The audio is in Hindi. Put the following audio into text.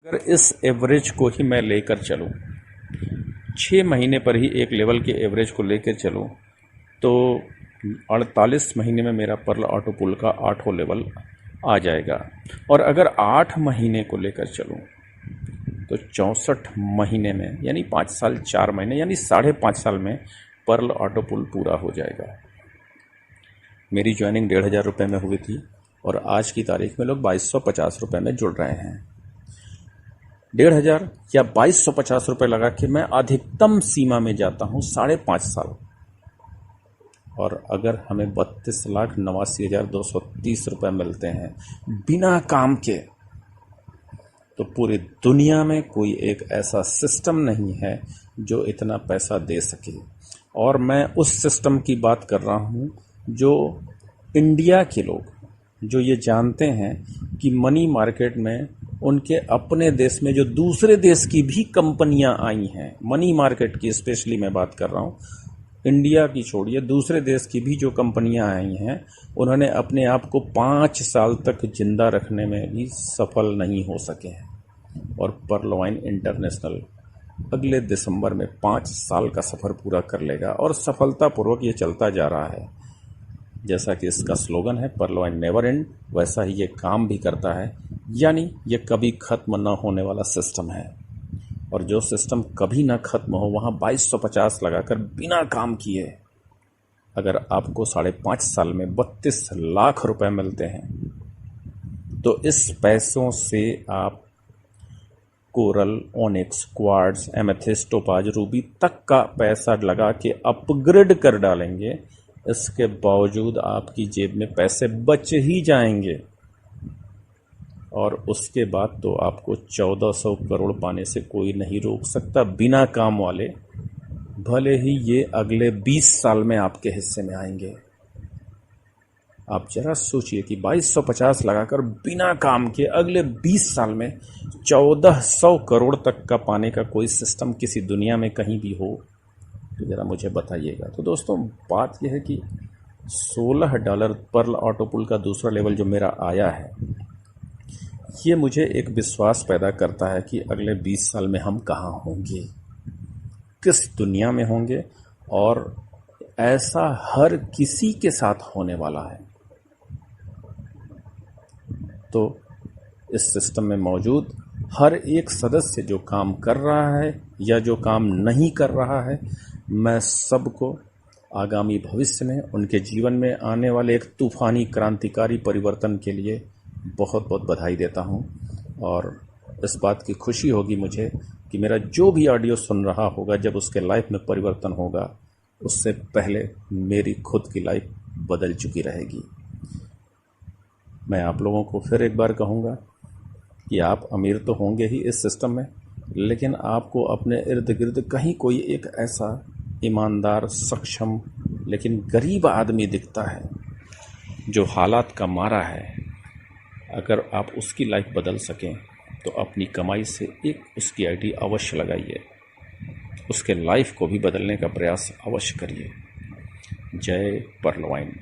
अगर इस एवरेज को ही मैं लेकर चलूं, 6 महीने पर ही एक लेवल के एवरेज को लेकर चलूं, तो 48 महीने में मेरा पर्ल ऑटो पुल का 8वां लेवल आ जाएगा। और अगर 8 महीने को लेकर चलूं तो 64 महीने में, यानी 5 साल 4 महीने, यानी 5.5 साल में पर्ल ऑटो पुल पूरा हो जाएगा। मेरी ज्वाइनिंग 1,500 रुपये में हुई थी और आज की तारीख में लोग 2,250 रुपये में जुड़ रहे हैं। 1,500 या 2,250 रुपये लगा के मैं अधिकतम सीमा में जाता हूँ 5.5 साल। और अगर हमें 32,89,230 रुपये मिलते हैं बिना काम के, तो पूरी दुनिया में कोई एक ऐसा सिस्टम नहीं है जो इतना पैसा दे सके। और मैं उस सिस्टम की बात कर रहा हूँ जो इंडिया के लोग, जो ये जानते हैं कि मनी मार्केट में उनके अपने देश में जो दूसरे देश की भी कंपनियां आई हैं, मनी मार्केट की स्पेशली मैं बात कर रहा हूँ, इंडिया की छोड़िए, दूसरे देश की भी जो कंपनियां आई हैं, उन्होंने अपने आप को 5 साल तक जिंदा रखने में भी सफल नहीं हो सके हैं। और पर्ल वाइन इंटरनेशनल अगले दिसंबर में 5 साल का सफ़र पूरा कर लेगा और सफलतापूर्वक ये चलता जा रहा है। जैसा कि इसका स्लोगन है, पर्ल वाइन नेवर एंड, वैसा ही ये काम भी करता है। यानी ये कभी ख़त्म ना होने वाला सिस्टम है। और जो सिस्टम कभी ना ख़त्म हो, वहाँ 2,250 लगाकर बिना काम किए अगर आपको 5.5 साल में 32 लाख रुपए मिलते हैं, तो इस पैसों से आप coral, onyx, quartz, amethyst, topaz, Ruby तक का पैसा लगा के अपग्रेड कर डालेंगे। इसके बावजूद आपकी जेब में पैसे बच ही जाएंगे। और उसके बाद तो आपको 1,400 करोड़ पाने से कोई नहीं रोक सकता बिना काम वाले, भले ही ये अगले 20 साल में आपके हिस्से में आएंगे। आप जरा सोचिए कि 2,250 लगाकर बिना काम के अगले 20 साल में 1,400 करोड़ तक का पाने का कोई सिस्टम किसी दुनिया में कहीं भी हो, तो ज़रा मुझे बताइएगा। तो दोस्तों, बात यह है कि $16 पर्ल ऑटो पुल का दूसरा लेवल जो मेरा आया है, ये मुझे एक विश्वास पैदा करता है कि अगले 20 साल में हम कहाँ होंगे, किस दुनिया में होंगे। और ऐसा हर किसी के साथ होने वाला है। तो इस सिस्टम में मौजूद हर एक सदस्य जो काम कर रहा है या जो काम नहीं कर रहा है, मैं सबको आगामी भविष्य में उनके जीवन में आने वाले एक तूफानी क्रांतिकारी परिवर्तन के लिए बहुत बहुत बधाई देता हूं। और इस बात की खुशी होगी मुझे कि मेरा जो भी ऑडियो सुन रहा होगा, जब उसके लाइफ में परिवर्तन होगा, उससे पहले मेरी खुद की लाइफ बदल चुकी रहेगी। मैं आप लोगों को फिर एक बार कहूँगा कि आप अमीर तो होंगे ही इस सिस्टम में, लेकिन आपको अपने इर्द गिर्द कहीं कोई एक ऐसा ईमानदार, सक्षम लेकिन गरीब आदमी दिखता है जो हालात का मारा है। अगर आप उसकी लाइफ बदल सकें तो अपनी कमाई से एक उसकी आईडी अवश्य लगाइए, उसके लाइफ को भी बदलने का प्रयास अवश्य करिए। जय पर्ल वाइन।